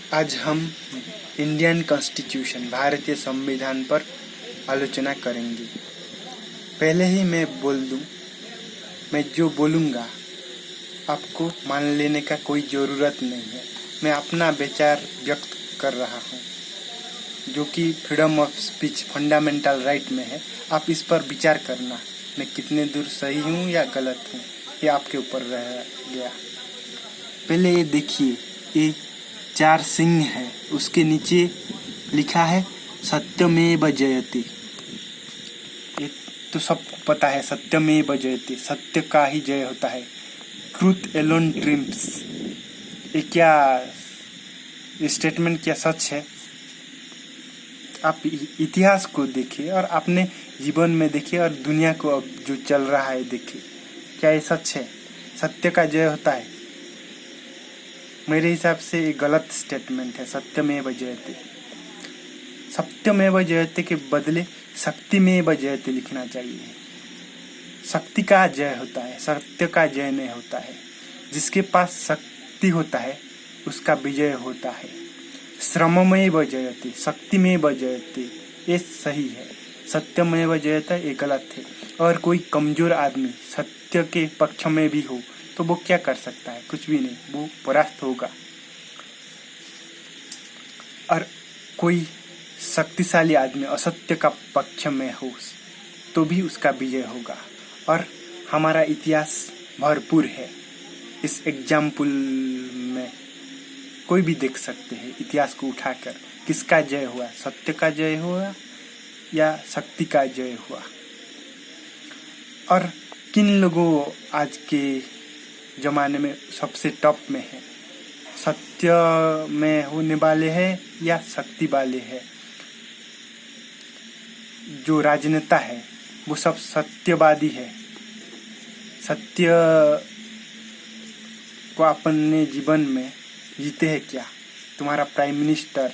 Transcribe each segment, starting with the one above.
आज हम Indian constitution भारतीय संविधान पर आलोचना करेंगे। पहले ही मैं बोल दूं, मैं जो बोलूँगा आपको मान लेने का कोई ज़रूरत नहीं है। मैं अपना विचार व्यक्त कर रहा हूँ, जो कि freedom of speech fundamental right में है। आप इस पर विचार करना, मैं कितने दूर सही हूँ या गलत हूँ, ये आपके ऊपर रह गया। पहले ये देखिए, ये 4 सिंह है, उसके नीचे लिखा है सत्यमेव जयते। ये तो सबको पता है, सत्यमेव जयते, सत्य का ही जय होता है। Truth alone triumphs. ये क्या स्टेटमेंट क्या सच है? आप इतिहास को देखिए और अपने जीवन में देखिए और दुनिया को अब जो चल रहा है देखिए, क्या ये सच है? सत्य का जय होता है? मेरे हिसाब से ये गलत स्टेटमेंट है। सत्यमेव जयते, सत्यमेव जयते के बदले शक्तिमेव जयते लिखना चाहिए। शक्ति का जय होता है, सत्य का जय नहीं होता है। जिसके पास शक्ति होता है उसका विजय होता है। श्रममेव जयते, शक्तिमेव जयते, ये सही है। सत्यमेव जयते ये गलत है। और कोई कमजोर आदमी सत्य के पक्ष में भी हो तो वो क्या कर सकता है? कुछ भी नहीं, वो परास्त होगा। और कोई शक्तिशाली आदमी असत्य का पक्ष में हो तो भी उसका विजय होगा। और हमारा इतिहास भरपूर है। इस एग्जाम्पल में कोई भी देख सकते हैं, इतिहास को उठाकर किसका जय हुआ, सत्य का जय हुआ या शक्ति का जय हुआ। और किन लोगों आज के जमाने में सबसे टॉप में है, सत्य में होने वाले हैं या शक्ति वाले हैं? जो राजनेता है वो सब सत्यवादी है। सत्य को अपने जीवन में जीते हैं क्या? तुम्हारा prime minister,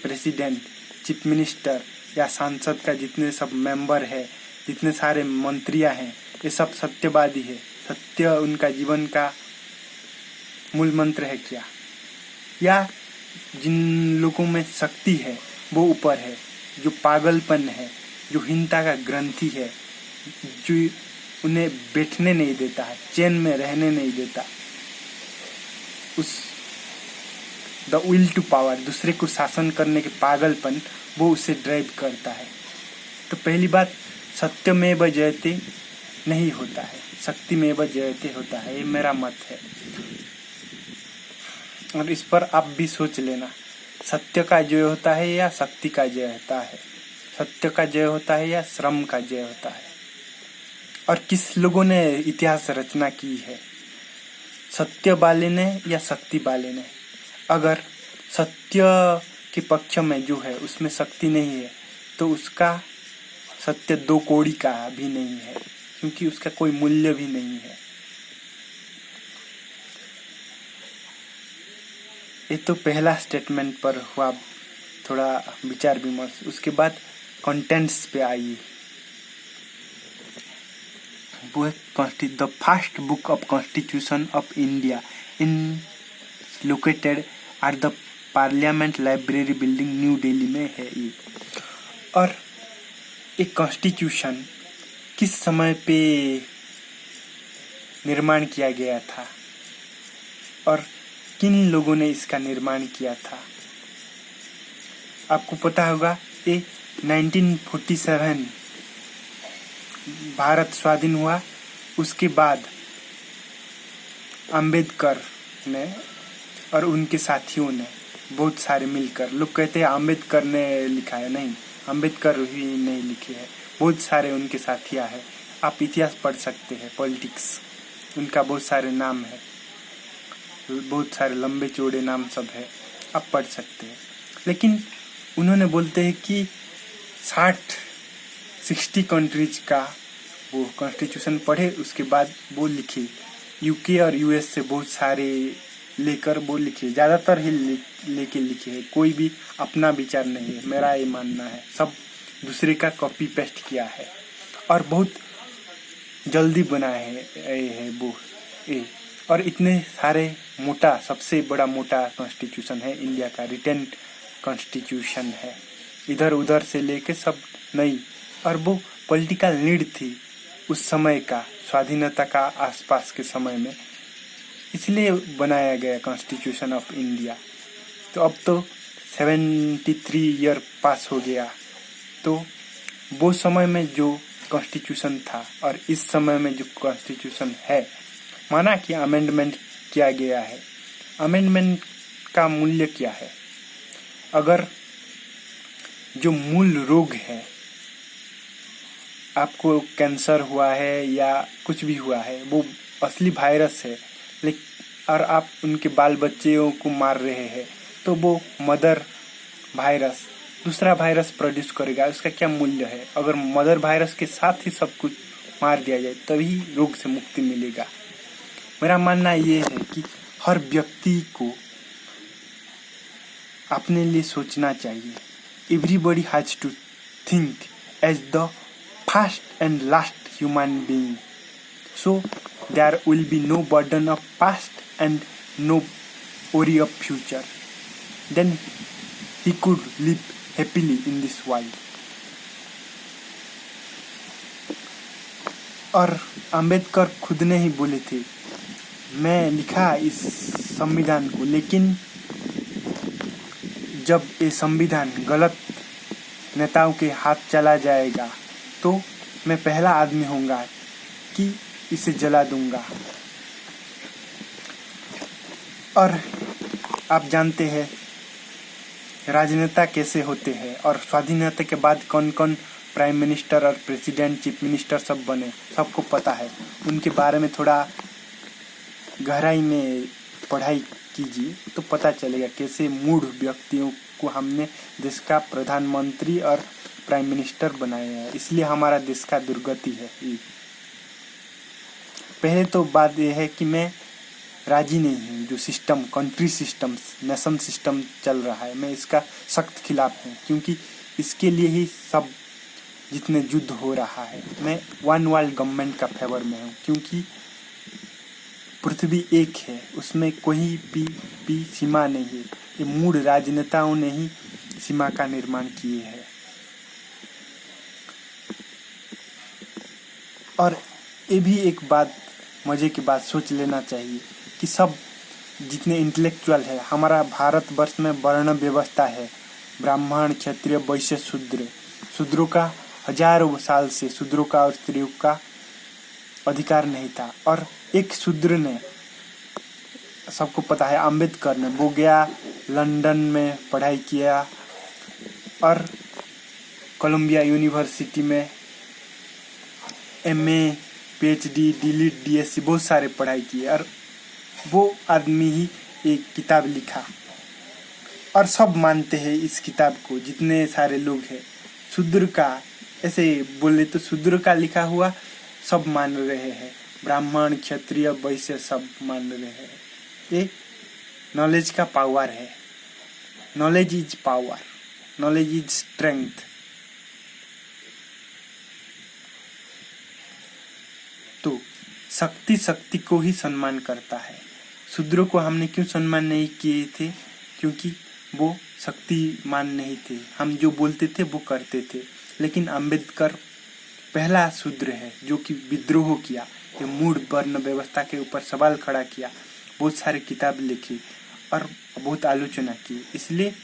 president, chief minister या सांसद का जितने सब मेंबर है, जितने सारे मंत्रियां हैं, ये सब सत्यवादी है। सत्य उनका जीवन का मूल मंत्र है क्या? या जिन लोगों में शक्ति है वो ऊपर है, जो पागलपन है, जो हीनता का ग्रंथि है, जो उन्हें बैठने नहीं देता है, चैन में रहने नहीं देता, उस द विल टू पावर, दूसरे को शासन करने के पागलपन, वो उसे ड्राइव करता है। तो पहली बात, सत्यमेव जयते नहीं होता है, शक्तिमेव जयते होता है। ये मेरा मत है और इस पर आप भी सोच लेना। सत्य का जय होता है या शक्ति का जय होता है? सत्य का जय होता है या श्रम का जय होता है? और किस लोगों ने इतिहास रचना की है, सत्य वाले ने या शक्ति वाले ने? अगर सत्य के पक्ष में जो है उसमें शक्ति नहीं है तो उसका सत्य 2 कौड़ी का भी नहीं है, क्योंकि उसका कोई मूल्य भी नहीं है। ये तो पहला स्टेटमेंट पर हुआ थोड़ा विचार विमर्श। उसके बाद कंटेंट्स पे आइए। वो है the first book of constitution of India in located at the parliament library building, new Delhi में है ये। और एक कॉन्स्टिट्यूशन किस समय पे निर्माण किया गया था और किन लोगों ने इसका निर्माण किया था? आपको पता होगा, ये 1947 भारत स्वाधीन हुआ। उसके बाद अंबेडकर ने और उनके साथियों ने बहुत सारे मिलकर, लोग कहते हैं अंबेडकर ने लिखा है, नहीं, अंबेडकर ही नहीं लिखे है, बहुत सारे उनके साथियाँ हैं। आप इतिहास पढ़ सकते हैं, पॉलिटिक्स, उनका बहुत सारे नाम है, बहुत सारे लंबे चौड़े नाम सब है, आप पढ़ सकते हैं। लेकिन उन्होंने बोलते हैं कि 60 कंट्रीज का वो कॉन्स्टिट्यूशन पढ़े, उसके बाद वो लिखे। यूके और यूएस से बहुत सारे लेकर वो लिखे, ज़्यादातर ही लेके लिखे है। कोई भी अपना विचार नहीं है, मेरा ये मानना है। सब दूसरे का कॉपी पेस्ट किया है और बहुत जल्दी बनाए है वो ये। और इतने सारे मोटा, सबसे बड़ा मोटा कॉन्स्टिट्यूशन है इंडिया का, रिटन कॉन्स्टिट्यूशन है। इधर उधर से लेके सब नई, और वो पॉलिटिकल नीड थी उस समय का, स्वाधीनता का आसपास के समय में, इसलिए बनाया गया कॉन्स्टिट्यूशन ऑफ इंडिया। तो अब तो 73 ईयर पास हो गया, तो वो समय में जो कॉन्स्टिट्यूशन था और इस समय में जो कॉन्स्टिट्यूशन है, माना कि अमेंडमेंट किया गया है। अमेंडमेंट का मूल्य क्या है? अगर जो मूल रोग है, आपको कैंसर हुआ है या कुछ भी हुआ है, वो असली वायरस है, लेकिन और आप उनके बाल बच्चों को मार रहे हैं, तो वो मदर वायरस दूसरा वायरस प्रोड्यूस करेगा। उसका क्या मूल्य है? अगर मदर वायरस के साथ ही सब कुछ मार दिया जाए तभी रोग से मुक्ति मिलेगा। मेरा मानना ये है कि हर व्यक्ति को अपने लिए सोचना चाहिए। Everybody has to think as the first and last human being, so there will be no burden of past and no worry of future. Then he could live happily in this world. और अंबेडकर खुद ने ही बोले थे, मैं लिखा इस संविधान को, लेकिन जब ये संविधान गलत नेताओं के हाथ चला जाएगा तो मैं पहला आदमी होऊंगा कि इसे जला दूंगा। और आप जानते हैं राजनेता कैसे होते हैं, और स्वाधीनता के बाद कौन कौन प्राइम मिनिस्टर और प्रेसिडेंट, चीफ मिनिस्टर सब बने, सबको पता है। उनके बारे में थोड़ा गहराई में पढ़ाई कीजिए तो पता चलेगा कैसे मूढ़ व्यक्तियों को हमने देश का प्रधानमंत्री और प्राइम मिनिस्टर बनाया है। इसलिए हमारा देश का दुर्गति है। पहले तो बात यह है कि मैं राजी नहीं हूँ जो system, country system, nation system चल रहा है, मैं इसका सख्त खिलाफ हूँ, क्योंकि इसके लिए ही सब जितने युद्ध हो रहा है। मैं वन वर्ल्ड गवर्नमेंट का फेवर में हूँ, क्योंकि पृथ्वी एक है, उसमें कोई भी सीमा नहीं है। ये मूढ़ राजनेताओं ने ही सीमा का निर्माण किए है। और ये भी एक बात, मजे की बात सोच लेना चाहिए कि सब जितने इंटेलेक्चुअल है, हमारा भारतवर्ष में वर्ण व्यवस्था है, ब्राह्मण, क्षत्रिय, वैश्य, शूद्र। शूद्रों का हजारों साल से शूद्रों का और स्त्रियों का अधिकार नहीं था, और एक शूद्र ने, सबको पता है अंबेडकर ने, वो गया लंदन में पढ़ाई किया और कोलंबिया यूनिवर्सिटी में MA, PhD, DLIT, DSc बहुत सारे पढ़ाई किए, और वो आदमी ही एक किताब लिखा और सब मानते हैं इस किताब को, जितने सारे लोग हैं। शूद्र का, ऐसे बोले तो शूद्र का लिखा हुआ सब मान रहे हैं, ब्राह्मण, क्षत्रिय, वैश्य सब मान रहे हैं। ये नॉलेज का पावर है। Knowledge is power, knowledge is strength. तो शक्ति को ही सम्मान करता है। शूद्रों को हमने क्यों सम्मान नहीं किए थे? क्योंकि वो शक्तिमान नहीं थे, हम जो बोलते थे वो करते थे। लेकिन अंबेडकर पहला शूद्र है जो कि विद्रोह किया, ये मूढ़ वर्ण व्यवस्था के ऊपर सवाल खड़ा किया, बहुत सारे किताब लिखी और बहुत आलोचना की, इसलिए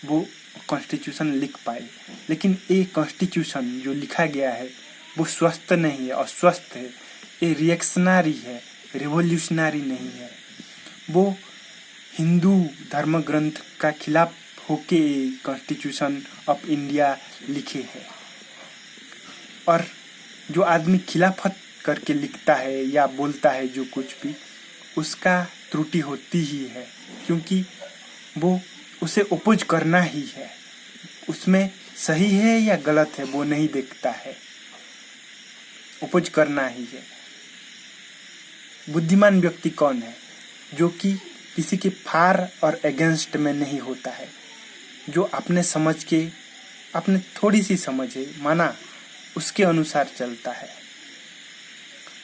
वो कॉन्स्टिट्यूशन लिख पाए। लेकिन ये कॉन्स्टिट्यूशन जो लिखा गया है वो स्वस्थ नहीं है, अस्वस्थ है, ये रिएक्शनरी है, रिवोल्यूशनरी नहीं है। वो हिंदू धर्म ग्रंथ का खिलाफ होके कॉन्स्टिट्यूशन ऑफ इंडिया लिखे है। और जो आदमी खिलाफत करके लिखता है या बोलता है जो कुछ भी, उसका त्रुटि होती ही है, क्योंकि वो उसे अपोज करना ही है। उसमें सही है या गलत है वो नहीं देखता है, अपोज करना ही है। बुद्धिमान व्यक्ति कौन है? जो कि किसी के फार और अगेंस्ट में नहीं होता है, जो अपने समझ के, अपने थोड़ी सी समझ है माना, उसके अनुसार चलता है।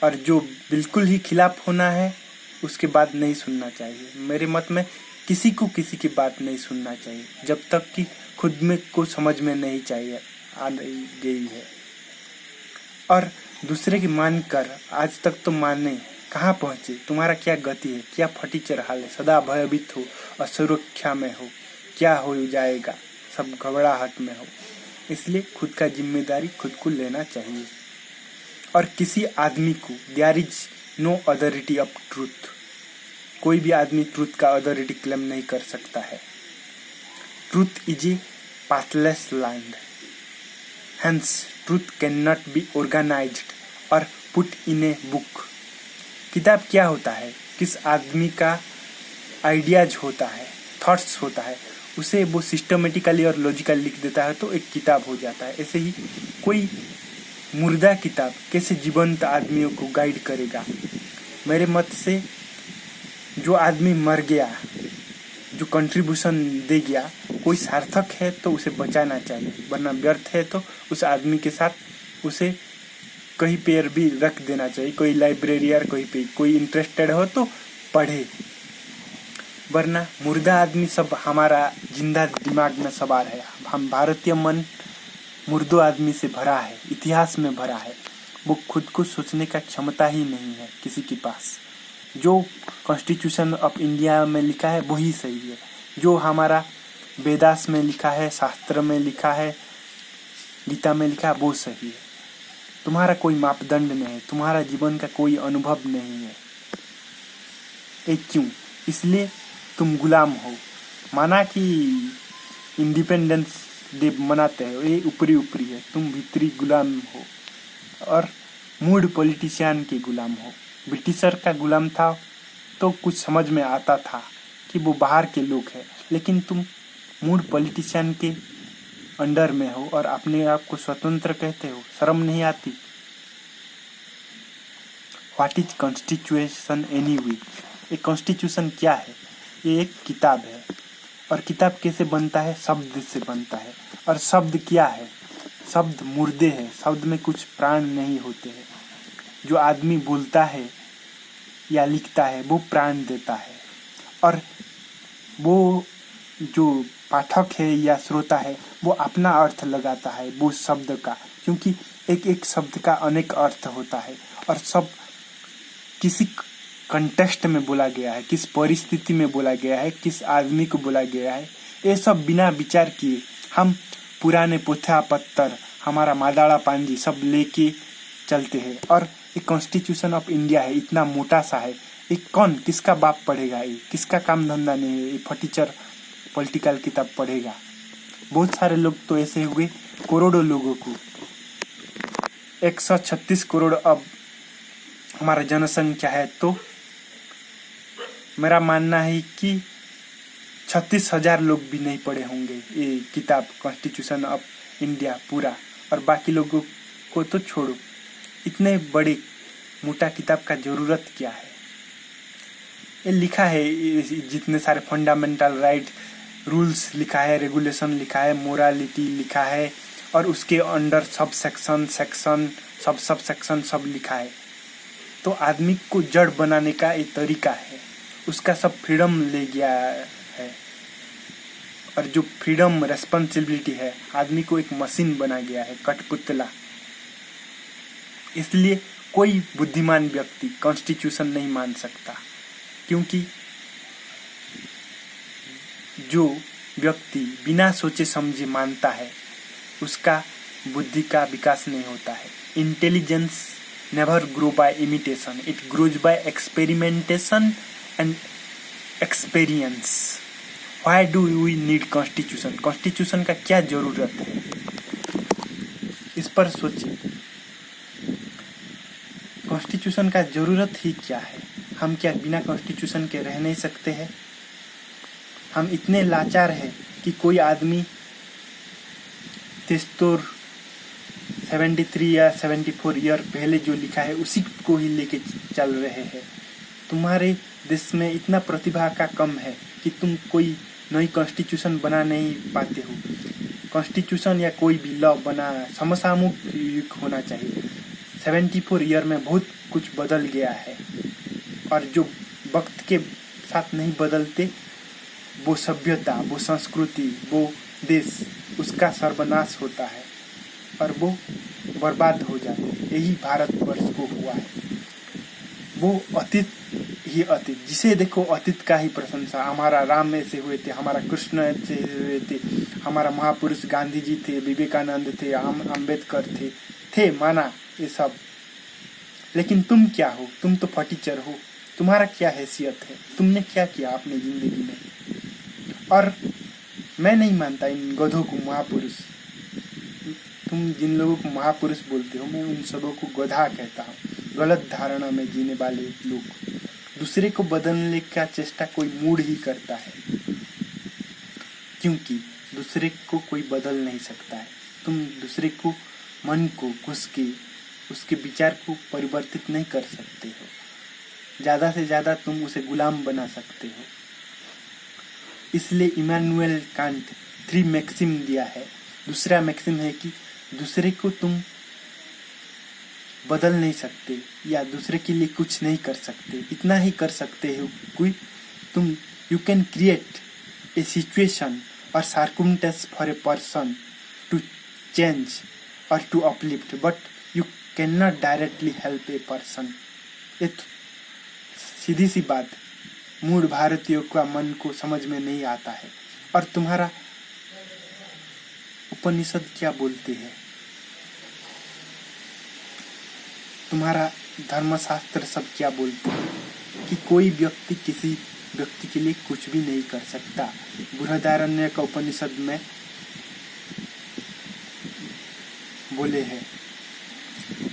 और जो बिल्कुल ही खिलाफ होना है उसके बाद नहीं सुनना चाहिए। मेरे मत में किसी को किसी की बात नहीं सुनना चाहिए जब तक कि खुद में को समझ में नहीं चाहिए आ गई है। और दूसरे की मान कर आज तक तो माने कहाँ पहुँचे, तुम्हारा क्या गति है, क्या फटीचर हाल है, सदा भयभीत हो, असुरक्षा में हो, क्या हो जाएगा, सब घबराहट में हो। इसलिए खुद का जिम्मेदारी खुद को लेना चाहिए। और किसी आदमी को there is no authority of truth, कोई भी आदमी ट्रूथ का अथॉरिटी क्लेम नहीं कर सकता है। Truth is a pathless land, hence truth can not be organised और पुट इन ए बुक। किताब क्या होता है, किस आदमी का आइडियाज होता है, थॉट्स होता है, उसे वो सिस्टमेटिकली और लॉजिकल लिख देता है तो एक किताब हो जाता है। ऐसे ही कोई मुर्दा किताब कैसे जीवंत आदमियों को गाइड करेगा। मेरे मत से जो आदमी मर गया, जो कंट्रीब्यूशन दे गया, कोई सार्थक है तो उसे बचाना चाहिए, वरना व्यर्थ है तो उस आदमी के साथ उसे कहीं पर भी रख देना चाहिए। कोई लाइब्रेरी या कोई इंटरेस्टेड हो तो पढ़े, वरना मुर्दा आदमी सब हमारा जिंदा दिमाग में सवार है। हम भारतीय मन मुर्दो आदमी से भरा है, इतिहास में भरा है। वो खुद को सोचने का क्षमता ही नहीं है किसी के पास। जो कॉन्स्टिट्यूशन ऑफ इंडिया में लिखा है वही सही है, जो हमारा वेदास में लिखा है, शास्त्र में लिखा है, गीता में लिखा है वो सही है। तुम्हारा कोई मापदंड नहीं है, तुम्हारा जीवन का कोई अनुभव नहीं है। ये क्यों? इसलिए तुम गुलाम हो। माना कि इंडिपेंडेंस डे मनाते हो, ये ऊपरी है, तुम भीतरी गुलाम हो और मूड पॉलिटिशियन के गुलाम हो। ब्रिटिशर का गुलाम था तो कुछ समझ में आता था कि वो बाहर के लोग हैं, लेकिन तुम मूड पॉलिटिशियन के अंडर में हो और अपने आप को स्वतंत्र कहते हो। शर्म नहीं आती? What is constitution anyway? ये कॉन्स्टिट्यूशन क्या है? ये एक किताब है। और किताब कैसे बनता है? शब्द से बनता है। और शब्द क्या है? शब्द मुर्दे हैं, शब्द में कुछ प्राण नहीं होते हैं। जो आदमी बोलता है या लिखता है वो प्राण देता है, और वो जो पाठक है या श्रोता है वो अपना अर्थ लगाता है वो शब्द का, क्योंकि एक एक शब्द का अनेक अर्थ होता है और सब किसी कंटेक्स्ट में बोला गया है, किस परिस्थिति में बोला गया है, किस आदमी को बोला गया है। ये सब बिना विचार किए हम पुराने पोथा पत्थर, हमारा मादाड़ा पांजी सब लेके चलते हैं। और एक कॉन्स्टिट्यूशन ऑफ इंडिया है, इतना मोटा सा है, एक कौन किसका बाप पढ़ेगा? ये किसका काम धंधा नहीं है? ये फटीचर पॉलिटिकल किताब पढ़ेगा? बहुत सारे लोग तो ऐसे हुए, करोड़ों लोगों को, 136 करोड़ अब हमारा जनसंख्या है, तो मेरा मानना है कि 36,000 लोग भी नहीं पढ़े होंगे ये किताब कॉन्स्टिट्यूशन ऑफ इंडिया पूरा। और बाकी लोगों को तो छोड़ो, इतने बड़े मोटा किताब का ज़रूरत क्या है? ये लिखा है, जितने सारे फंडामेंटल राइट रूल्स लिखा है, रेगुलेशन लिखा है, मोरालिटी लिखा है, और उसके under sub section sub section सब लिखा है। तो आदमी को जड़ बनाने का एक तरीका है, उसका सब फ्रीडम ले गया है। और जो फ्रीडम रेस्पॉन्सिबिलिटी है, आदमी को एक मशीन बना गया है, कठपुतला। इसलिए कोई बुद्धिमान व्यक्ति कॉन्स्टिट्यूशन नहीं मान सकता, क्योंकि जो व्यक्ति बिना सोचे समझे मानता है उसका बुद्धि का विकास नहीं होता है। Intelligence never grow by imitation, it grows by experimentation and experience. Why do we need constitution? Constitution का क्या जरूरत है? इस पर सोचिए। कॉन्स्टिट्यूशन का जरूरत ही क्या है? हम क्या बिना कॉन्स्टिट्यूशन के रह नहीं सकते हैं? हम इतने लाचार हैं कि कोई आदमी 73 या 74 ईयर पहले जो लिखा है उसी को ही लेके चल रहे हैं। तुम्हारे देश में इतना प्रतिभा का कम है कि तुम कोई नई कॉन्स्टिट्यूशन बना नहीं पाते हो। कॉन्स्टिट्यूशन या कोई भी लॉ बना समसामयिक होना चाहिए। 74 ईयर में बहुत कुछ बदल गया है, और जो वक्त के साथ नहीं बदलते, वो सभ्यता, वो संस्कृति, वो देश, उसका सर्वनाश होता है और वो बर्बाद हो जाते हैं। यही भारतवर्ष को हुआ है। वो अतीत ही अतीत, जिसे देखो अतीत का ही प्रशंसा। हमारा राम ऐसे हुए थे, हमारा कृष्ण ऐसे हुए थे, हमारा महापुरुष गांधी जी थे, विवेकानंद थे, अम्बेडकर थे माना ये सब। लेकिन तुम क्या हो? तुम तो फटीचर हो। तुम्हारा क्या हैसियत है? तुमने क्या किया अपनी जिंदगी में? और मैं नहीं मानता इन गधों को महापुरुष। तुम जिन लोगों को महापुरुष बोलते हो, मैं उन सबों को गधा कहता हूँ। गलत धारणा में जीने वाले लोग। दूसरे को बदलने का चेष्टा कोई मूड ही करता है, क्योंकि दूसरे को कोई बदल नहीं सकता है। तुम दूसरे को, मन को घुस के उसके विचार को परिवर्तित नहीं कर सकते हो। ज़्यादा से ज़्यादा तुम उसे गुलाम बना सकते हो। इसलिए इमैनुअल कांट 3 मैक्सिम दिया है। दूसरा मैक्सिम है कि दूसरे को तुम बदल नहीं सकते या दूसरे के लिए कुछ नहीं कर सकते। इतना ही कर सकते हो कि तुम you can create a situation और circumstance for a person to change और to uplift, but you can not directly help a person. ये सीधी सी बात, मूल भारतीयों का मन को समझ में नहीं आता है। और तुम्हारा उपनिषद क्या बोलते हैं? तुम्हारा धर्मशास्त्र सब क्या बोलते हैं? कि कोई व्यक्ति किसी व्यक्ति के लिए कुछ भी नहीं कर सकता। बृहदारण्यक का उपनिषद में बोले हैं,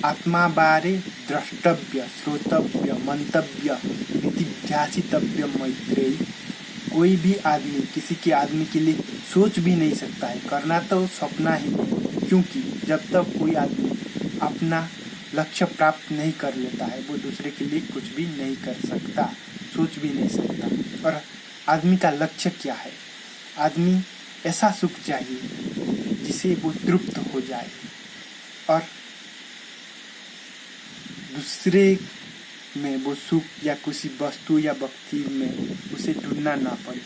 आत्मा बारे द्रष्टव्य, श्रोतव्य, मंतव्य, निधिध्यासितव्य मैत्रेयी। कोई भी आदमी किसी के आदमी के लिए सोच भी नहीं सकता है, करना तो सपना ही है। क्योंकि जब तक कोई आदमी अपना लक्ष्य प्राप्त नहीं कर लेता है, वो दूसरे के लिए कुछ भी नहीं कर सकता, सोच भी नहीं सकता। और आदमी का लक्ष्य क्या है? आदमी ऐसा सुख चाहिए जिसे वो तृप्त हो जाए और दूसरे में वो सुख या किसी वस्तु या व्यक्ति में उसे ढूंढना ना पड़े।